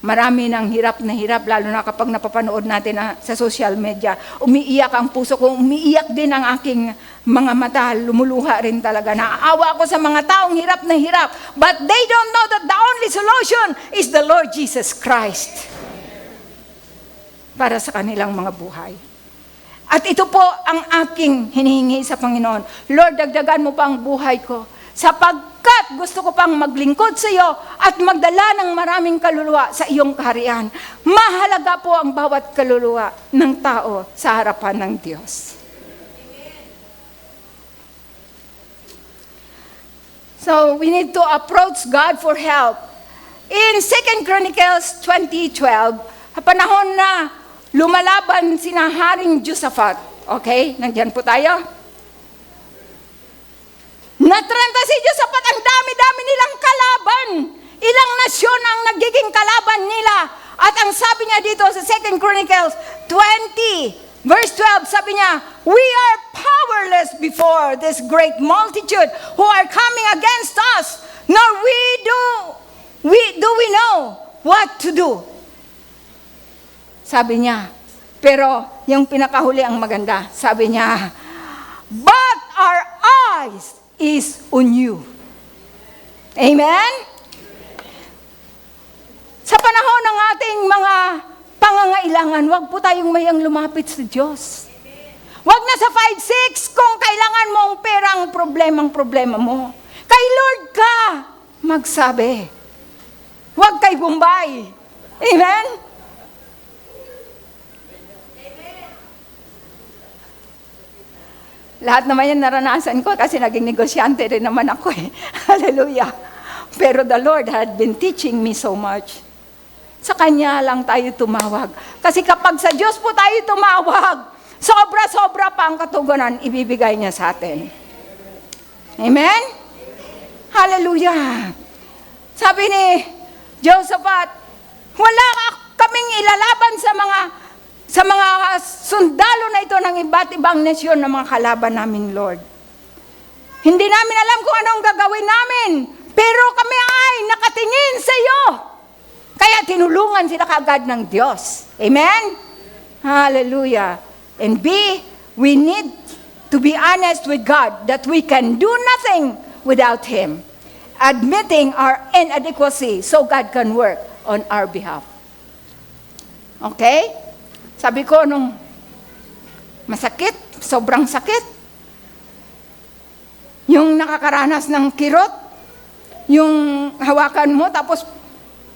Marami ng hirap na hirap, lalo na kapag napapanood natin sa social media. Umiiyak ang puso ko, umiiyak din ang aking mga mata, lumuluha rin talaga. Naaawa ako sa mga taong hirap na hirap. But they don't know that the only solution is the Lord Jesus Christ para sa kanilang mga buhay. At ito po ang aking hinihingi sa Panginoon. Lord, dagdagan mo pa ang buhay ko, sapagkat gusto ko pang maglingkod sa iyo at magdala ng maraming kaluluwa sa iyong kaharian. Mahalaga po ang bawat kaluluwa ng tao sa harapan ng Diyos. So, we need to approach God for help. In 2 Chronicles 20:12, panahon na lumalaban sina Haring Josaphat. Okay? Nandiyan po tayo. Natrenta si Josaphat, ang dami-dami nilang kalaban. Ilang nasyon ang nagiging kalaban nila. At ang sabi niya dito sa 2 Chronicles 20, verse 12, sabi niya, we are powerless before this great multitude who are coming against us, nor do we know what to do. Sabi niya, pero yung pinakahuli ang maganda, sabi niya, but our eyes is on you. Amen? Sa panahon ng ating mga pangangailangan, wag po tayong mayang lumapit sa Diyos. Wag na sa 5-6 kung kailangan mo ang perang problema mo. Kay Lord ka magsabi. Wag kay Bombay. Amen? Lahat naman yan naranasan ko kasi naging negosyante rin naman ako eh. Hallelujah. Pero the Lord had been teaching me so much. Sa Kanya lang tayo tumawag. Kasi kapag sa Diyos po tayo tumawag, sobra-sobra pa ang katugunan ibibigay niya sa atin. Amen? Hallelujah. Sabi ni Josaphat, wala kaming ilalaban sa mga sundalo na ito ng iba't ibang nasyon na mga kalaban namin, Lord. Hindi namin alam kung anong gagawin namin, pero kami ay nakatingin sa iyo. Kaya tinulungan sila kaagad ng Diyos. Amen? Hallelujah. And we need to be honest with God that we can do nothing without Him. Admitting our inadequacy so God can work on our behalf. Okay? Sabi ko nung masakit, sobrang sakit. Yung nakakaranas ng kirot, yung hawakan mo tapos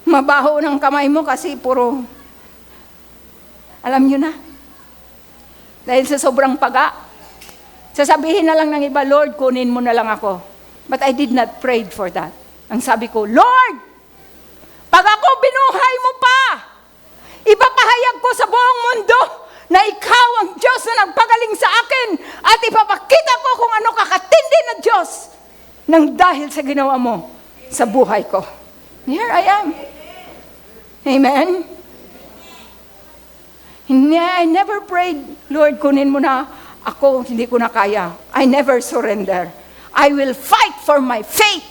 mabaho ng kamay mo kasi puro, alam nyo na. Dahil sa sobrang paga, sasabihin na lang ng iba, Lord, kunin mo na lang ako. But I did not pray for that. Ang sabi ko, Lord, pag ako binuhay mo pa, ipapahayag ko sa buong mundo na ikaw ang Diyos na nagpagaling sa akin at ipapakita ko kung ano kakatindi na Diyos nang dahil sa ginawa mo sa buhay ko. Here I am. Amen? I never prayed, Lord, kunin mo na ako, hindi ko na kaya. I never surrender. I will fight for my faith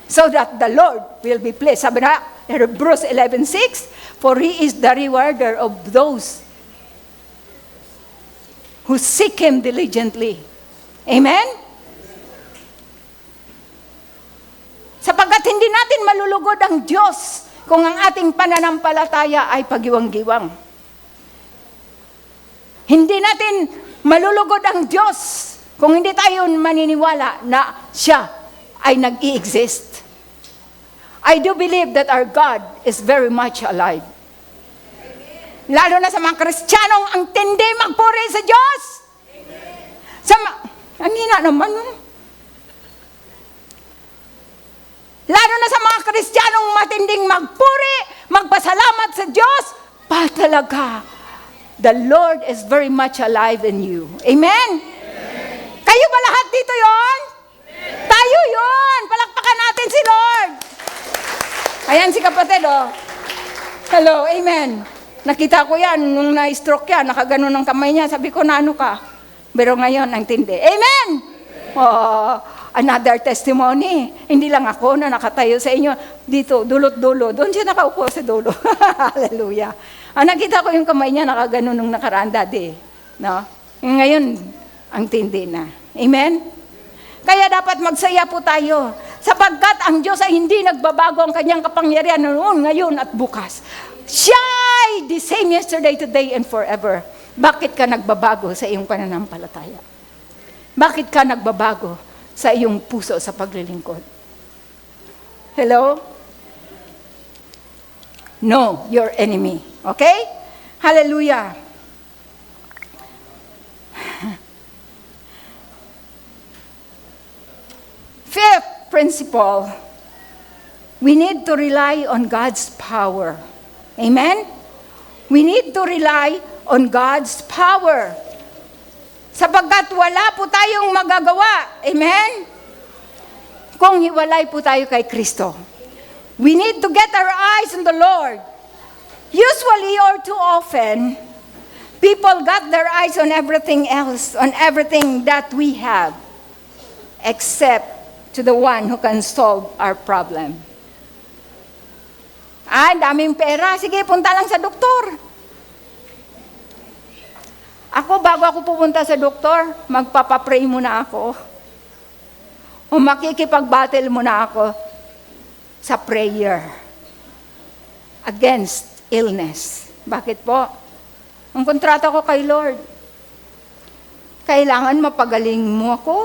so that the Lord will be pleased. Sabi na, Hebrews 11:6, for He is the rewarder of those who seek Him diligently. Amen? Sapagkat hindi natin malulugod ang Diyos kung ang ating pananampalataya ay pagiwang-giwang. Hindi natin malulugod ang Diyos kung hindi tayo maniniwala na Siya ay nag-i-exist. I do believe that our God is very much alive. Lalo na sa mga Kristiyanong ang tindi magpuri sa Diyos. Ang hina naman. Lalo na sa mga Kristiyanong matinding magpuri, magpasalamat sa Diyos, talaga, the Lord is very much alive in you. Amen? Kayo ba lahat dito yon? Tayo yon. si Lord. Ayan si kapatid, oh. Hello, amen. Nakita ko yan, nung na-stroke yan, nakaganon ng kamay niya. Sabi ko, na ano ka? Pero ngayon, ang tindi. Amen! Oh, another testimony. Hindi lang ako na nakatayo sa inyo. Dito, dulot-dulo. Doon siya nakaupo sa dulo. Hallelujah. Nakita ko yung kamay niya, nakaganon nung nakaraan dati. No? Ngayon, ang tindi na. Amen? Kaya dapat magsaya po tayo. Sapagkat ang Diyos ay hindi nagbabago ang kanyang kapangyarihan noon, ngayon at bukas. Siya ay the same yesterday, today, and forever. Bakit ka nagbabago sa iyong pananampalataya? Bakit ka nagbabago sa iyong puso sa paglilingkod? Hello? Know your enemy. Okay? Hallelujah. Fifth principle, we need to rely on God's power. Amen? We need to rely on God's power. Sapagkat wala po tayong magagawa. Amen? Kung hiwalay po tayo kay Kristo. We need to get our eyes on the Lord. Usually or too often, people got their eyes on everything else, on everything that we have, except to the one who can solve our problem. Daming pera. Sige, punta lang sa doktor. Ako, bago ako pupunta sa doktor, magpapapray muna ako. O makikipag-battle muna ako sa prayer against illness. Bakit po? Ang kontrata ko kay Lord, kailangan mapagaling mo ako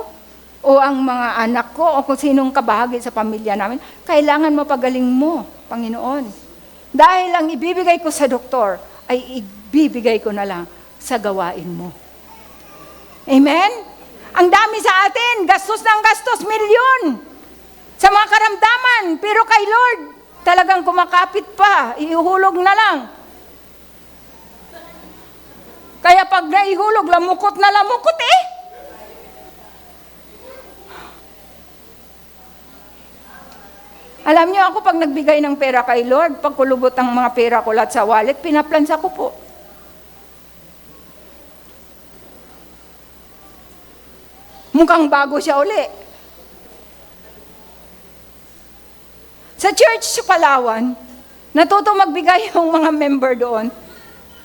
o ang mga anak ko o kung sinong kabahagi sa pamilya namin, kailangan mapagaling mo, Panginoon. Dahil ang ibibigay ko sa doktor ay ibibigay ko na lang sa gawain mo. Amen? Ang dami sa atin, gastos ng gastos, milyon sa mga karamdaman. Pero kay Lord, talagang kumakapit pa, ihuhulog na lang. Kaya pag naihulog, lamukot na lamukot eh. Alam niyo ako, pag nagbigay ng pera kay Lord, pag kulubot ang mga pera ko lahat sa wallet, pinaplansa ko po. Mukhang bago siya uli. Sa church sa Palawan, natuto magbigay yung mga member doon.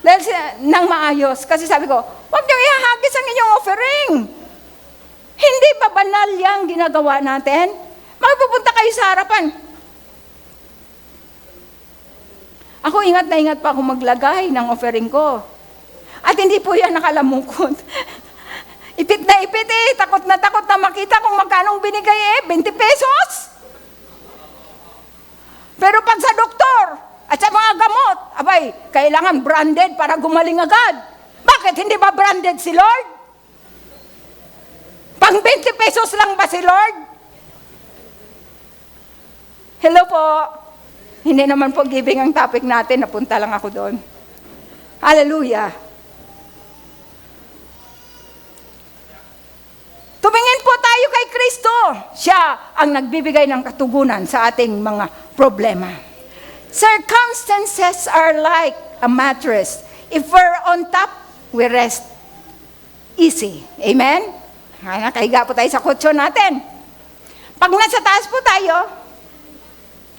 Dahil nang maayos. Kasi sabi ko, huwag niyo ihahagis ang inyong offering. Hindi ba banal yung ginagawa natin? Magpupunta kayo sa harapan. Ako, ingat na ingat pa ako maglagay ng offering ko. At hindi po yan nakalamukot. Ipit na ipit eh. Takot na makita kung magkanong binigay eh. 20 pesos. Pero pag sa doktor at sa mga gamot, abay, kailangan branded para gumaling agad. Bakit hindi ba branded si Lord? Pang 20 pesos lang ba si Lord? Hello po. Hindi naman po giving ang topic natin. Napunta lang ako doon. Hallelujah. Tumingin po tayo kay Kristo. Siya ang nagbibigay ng katugunan sa ating mga problema. Circumstances are like a mattress. If we're on top, we rest easy. Amen? Nakahiga po tayo sa kutsyon natin. Pag nasa taas po tayo,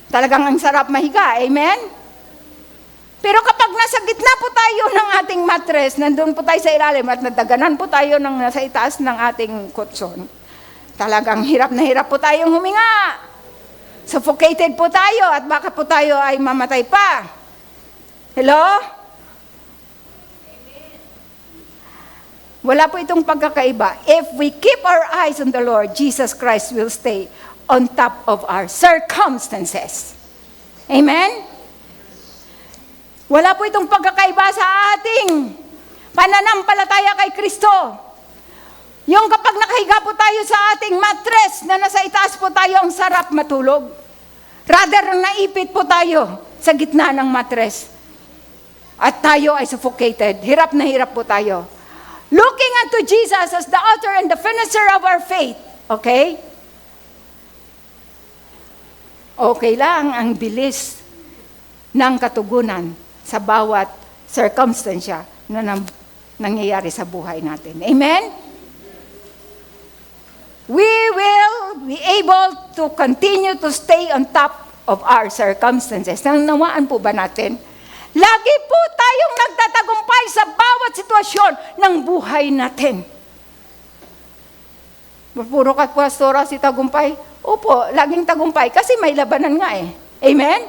talagang ang sarap mahiga. Amen? Pero kapag nasa gitna po tayo ng ating mattress, nandun po tayo sa ilalim at nadaganan po tayo ng nasa itaas ng ating kutsyon, talagang hirap na hirap po tayong huminga. Suffocated po tayo at baka po tayo ay mamatay pa. Hello? Wala po itong pagkakaiba. If we keep our eyes on the Lord, Jesus Christ will stay on top of our circumstances. Amen? Wala po itong pagkakaiba sa ating pananampalataya kay Kristo. Yung kapag nakahiga po tayo sa ating mattress na nasa itaas po tayo, ang sarap matulog. Rather, naipit po tayo sa gitna ng mattress. At tayo ay suffocated. Hirap na hirap po tayo. Looking unto Jesus as the author and the finisher of our faith. Okay? Okay lang ang bilis ng katugunan sa bawat circumstansya na nangyayari sa buhay natin. Amen? We will be able to continue to stay on top of our circumstances. Nanawaan po ba natin? Lagi po tayong nagtatagumpay sa bawat sitwasyon ng buhay natin. Puro ka, pastora, si tagumpay? Opo, laging tagumpay kasi may labanan nga eh. Amen?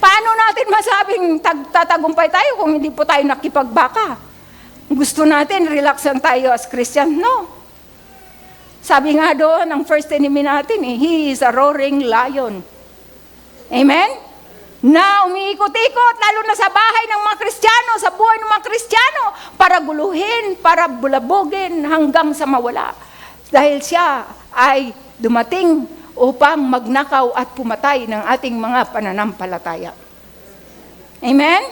Paano natin masabing tatagumpay tayo kung hindi po tayo nakipagbaka? Gusto natin, relax lang tayo as Christian? No. Sabi nga doon, ang first enemy natin, he is a roaring lion. Amen? Na umiikot-ikot, lalo na sa bahay ng mga Kristiyano, sa buhay ng mga Kristiyano, para guluhin, para bulabogin hanggang sa mawala. Dahil siya ay dumating upang magnakaw at pumatay ng ating mga pananampalataya. Amen?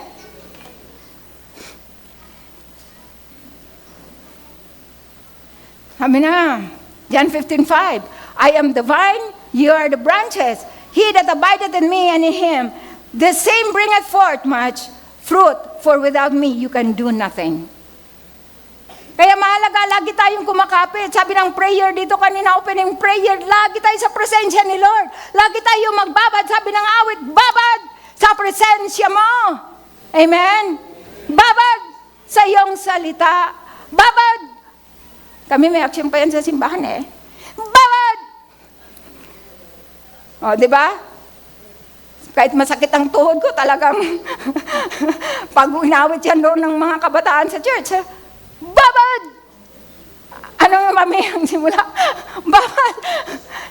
Sabi na, John 15:5, I am the vine, you are the branches. He that abideth in me and in him, the same bringeth forth much fruit, for without me you can do nothing. Kaya mahalaga, lagi tayong kumakapit. Sabi ng prayer dito kanina, opening prayer, lagi tayo sa presensya ni Lord. Lagi tayo magbabad. Sabi ng awit, babad sa presensya mo. Amen? Babad sa iyong salita. Babad. Kami may action pa yan sa simbahan eh. Babad! O, di ba? Kahit masakit ang tuhod ko, talagang pag inawit yan doon ng mga kabataan sa church, babad! Ano nga mami ang simula? Babad!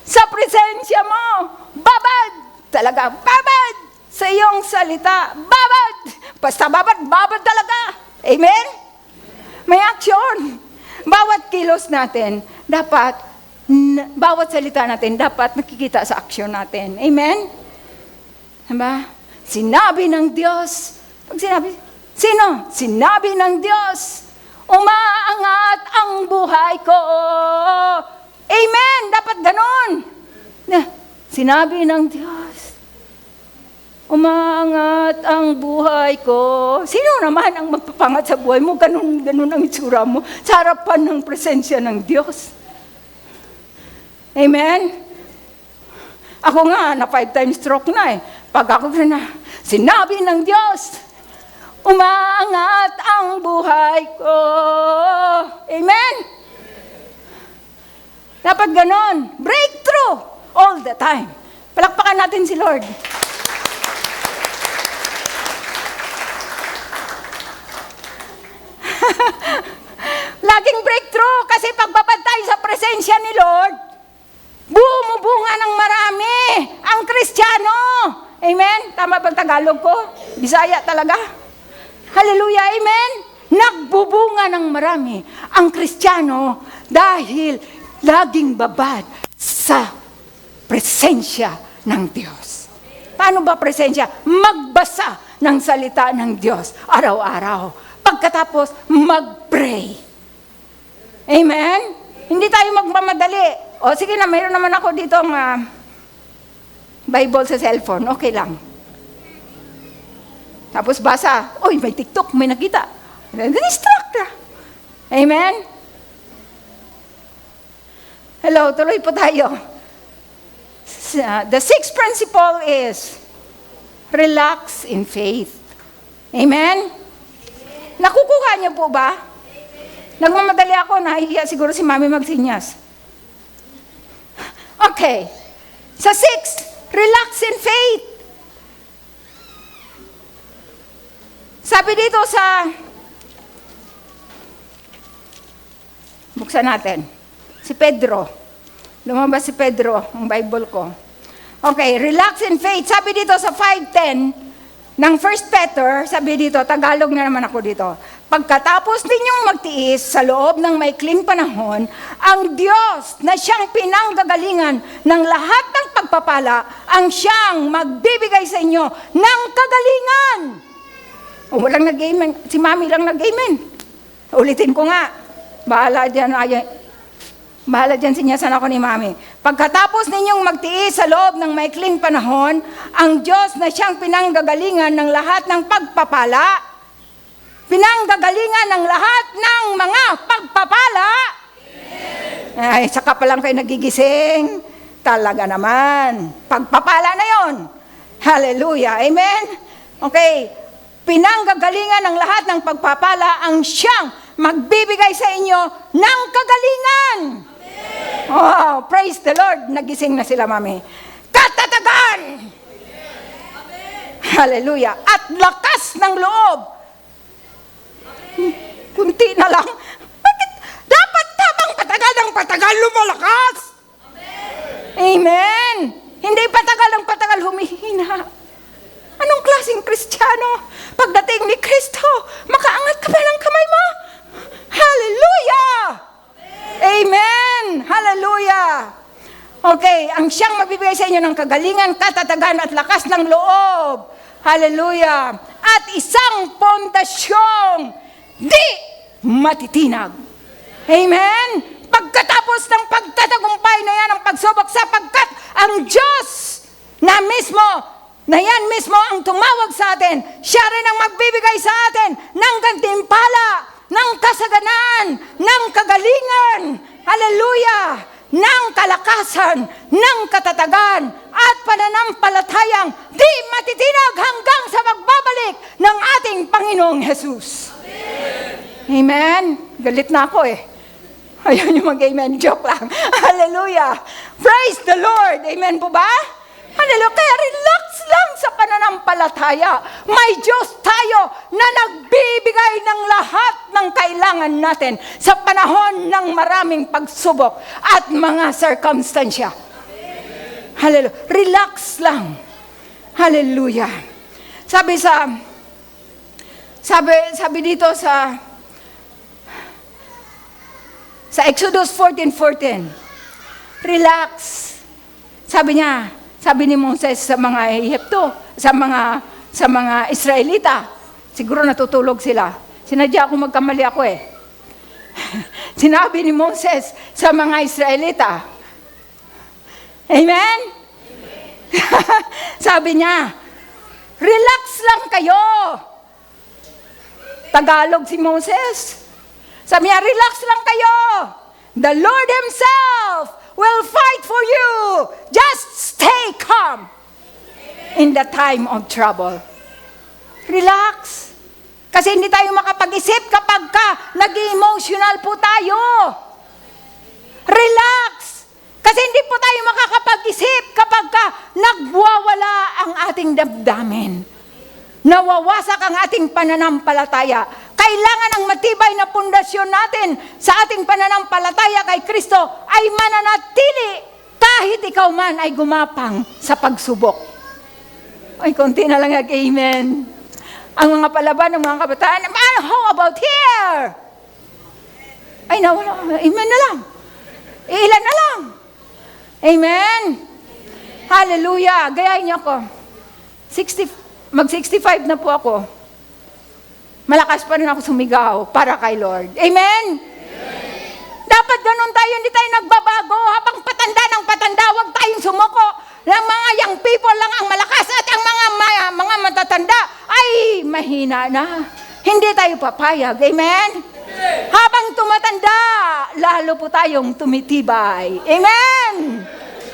Sa presensya mo! Babad! Talaga, babad! Sa iyong salita, babad! Basta babad, babad talaga! Amen? May action! Bawat kilos natin, dapat, bawat salita natin, dapat nakikita sa aksyon natin. Amen? Diba? Sinabi ng Diyos. Pag sinabi, sino? Sinabi ng Diyos. Umaangat ang buhay ko. Amen! Dapat ganun. Sinabi ng Diyos. Umaangat ang buhay ko. Sino naman ang magpapangat sa buhay mo? Ganun ang itsura mo. Sa harapan ng presensya ng Diyos. Amen? Ako nga, na 5 times stroke na eh. Pag ako na, sinabi ng Diyos, umaangat ang buhay ko. Amen? Dapat ganon. Breakthrough all the time. Palakpakan natin si Lord. Laging breakthrough kasi pagbabad tayo sa presensya ni Lord, bumubunga ng marami ang Kristiyano. Amen? Tama bang Tagalog ko? Bisaya talaga? Hallelujah, amen? Nagbubunga ng marami ang Kristiyano dahil laging babad sa presensya ng Diyos. Paano ba presensya? Magbasa ng salita ng Diyos araw-araw. Pagkatapos, mag-pray. Amen? Hindi tayo magmamadali. O sige na, mayroon naman ako dito ng Bible sa cellphone. Okay lang. Tapos basa. Oy, may TikTok, may nakita. Distract na. Amen? Hello, tuloy po tayo. The sixth principle is relax in faith. Amen? Nakukuha niyo po ba? Nagmamadali ako, nahihiya siguro si Mami magsinyas. Okay. Sa 6, relax in faith. Sabi dito sa, buksan natin, si Pedro. Lumabas si Pedro, ang Bible ko. Okay, relax in faith. Sabi dito sa 5:10, ng 1 Peter, sabi dito, Tagalog na naman ako dito, pagkatapos ninyong magtiis sa loob ng maikling panahon, ang Diyos na siyang pinanggagalingan ng lahat ng pagpapala, ang siyang magbibigay sa inyo ng kagalingan. O, walang nag-amen. Si Mami lang nag-amen. Ulitin ko nga. Bahala dyan. Bahala dyan, sinyasan ako ni Mami. Pagkatapos ninyong magtiis sa loob ng maikling panahon, ang Diyos na siyang pinanggagalingan ng lahat ng pagpapala, pinanggagalingan ng lahat ng mga pagpapala, ay, saka pa lang kayo nagigising. Talaga naman. Pagpapala na yon. Hallelujah. Amen? Okay. Pinanggagalingan ng lahat ng pagpapala ang siyang magbibigay sa inyo ng kagalingan. Oh, praise the Lord. Nagising na sila, Mami. Katatagan! Hallelujah. At lakas ng loob. Kunti na lang. Bakit dapat tabang patagal ng patagal lumalakas? Amen. Hindi patagal ng patagal humihina. Anong klaseng Kristiyano? Pagdating ni Kristo, makaangat ka pa ng kamay mo? Hallelujah! Amen! Hallelujah! Okay, ang siyang magbibigay sa inyo ng kagalingan, katatagan at lakas ng loob. Hallelujah! At isang pondasyong di matitinag. Amen? Pagkatapos ng pagtatagumpay na yan ang pagsubok, sapagkat ang Diyos na mismo, na yan mismo ang tumawag sa atin, siya rin ang magbibigay sa atin ng gantimpala, ng kasaganan, ng kagalingan, hallelujah, ng kalakasan, ng katatagan, at pananampalatayang di matitinag hanggang sa pagbabalik ng ating Panginoong Jesus. Amen? Galit na ako eh. Ayaw niyo mag-amen, joke lang. Hallelujah. Praise the Lord. Amen po ba? Hallelujah. Kaya relax lang sa pananampalataya. May Diyos tayo na nagbibigay ng lahat ng kailangan natin sa panahon ng maraming pagsubok at mga circumstansya. Hallelujah. Relax lang. Hallelujah. Sabi dito sa Exodus 14:14, relax. Sabi ni Moses sa mga Ehipto, sa mga Israelita, siguro natutulog sila. Sinadya ako magkamali ako eh. Sinabi ni Moses sa mga Israelita, amen? Sabi niya, relax lang kayo. Tagalog si Moses. Sabi niya, relax lang kayo. The Lord Himself will fight for you. Just stay calm in the time of trouble. Relax. Kasi hindi tayo makapag-isip kapag nag-emotional po tayo. Relax. Kasi hindi po tayo makakapag-isip kapag nagwawala ang ating damdamin. Nawawasak ang ating pananampalataya. Kailangan ang matibay na pundasyon natin sa ating pananampalataya kay Kristo ay mananatili kahit ikaw man ay gumapang sa pagsubok. Ay, konti na lang amen. Ang mga palaban ng mga kabataan, how about here? Ay, nawala. Amen na lang. Ilan na lang. Amen. Hallelujah. Gayahin niyo ako. Mag-65 na po ako. Malakas pa rin ako sumigaw para kay Lord. Amen? Dapat ganun tayo, hindi tayo nagbabago. Habang patanda ng patanda, huwag tayong sumuko. Ng mga young people lang ang malakas at ang mga matatanda ay mahina na. Hindi tayo papayag. Amen? Habang tumatanda, lalo po tayong tumitibay. Amen?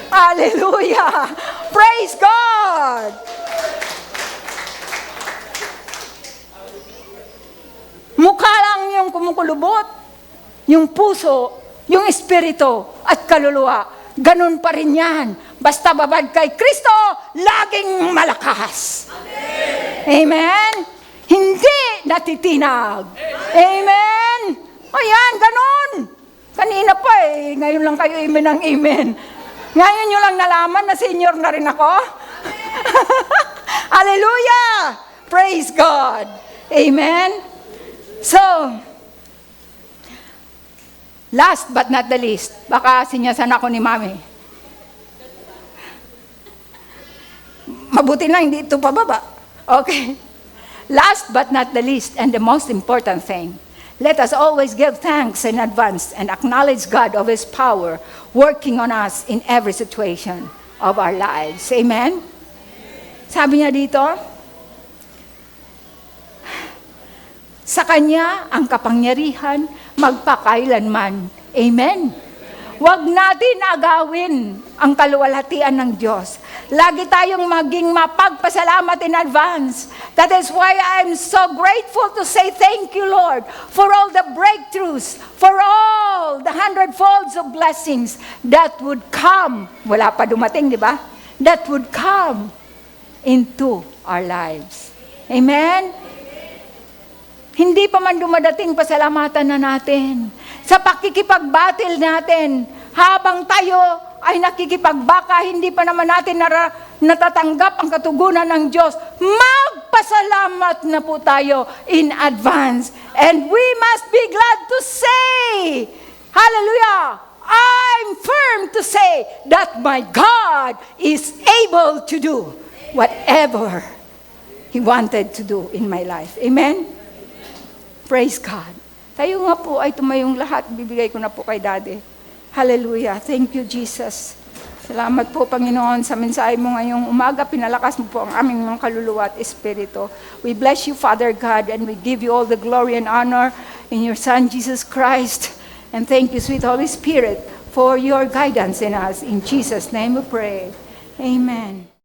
Hallelujah! Praise God! Mukha lang yung kumukulubot, yung puso, yung espiritu at kaluluwa. Ganun pa rin yan. Basta babad kay Kristo, laging malakas. Amen? Amen? Hindi natitinag. Amen? Ayan, ganun. Kanina pa eh, ngayon lang kayo amen ng amen. Ngayon nyo lang nalaman na senior na rin ako. Hallelujah! Praise God. Amen? So, last but not the least, baka sinyasan ako ni Mami. Mabuti na hindi ito pababa. Okay. Last but not the least, and the most important thing, Let us always give thanks in advance and acknowledge God of His power working on us in every situation of our lives. Amen? Sabi niya dito, sa Kanya ang kapangyarihan magpakailanman. Amen? Huwag natin agawin ang kaluwalhatian ng Diyos. Lagi tayong maging mapagpasalamat in advance. That is why I'm so grateful to say thank you, Lord, for all the breakthroughs, for all the hundredfolds of blessings that would come. Wala pa dumating, di ba? That would come into our lives. Amen? Hindi pa man dumadating, pasalamatan na natin. Sa pakikipagbatil natin, habang tayo ay nakikipagbaka, hindi pa naman natin natatanggap ang katugunan ng Diyos, magpasalamat na po tayo in advance. And we must be glad to say, hallelujah, I'm firm to say that my God is able to do whatever He wanted to do in my life. Amen? Praise God. Tayo nga po ay tumayong lahat. Bibigay ko na po kay Daddy. Hallelujah. Thank you, Jesus. Salamat po, Panginoon, sa mensahe mo ngayong umaga. Pinalakas mo po ang aming mga kaluluwa at espiritu. We bless you, Father God, and we give you all the glory and honor in your Son, Jesus Christ. And thank you, sweet Holy Spirit, for your guidance in us. In Jesus' name we pray. Amen.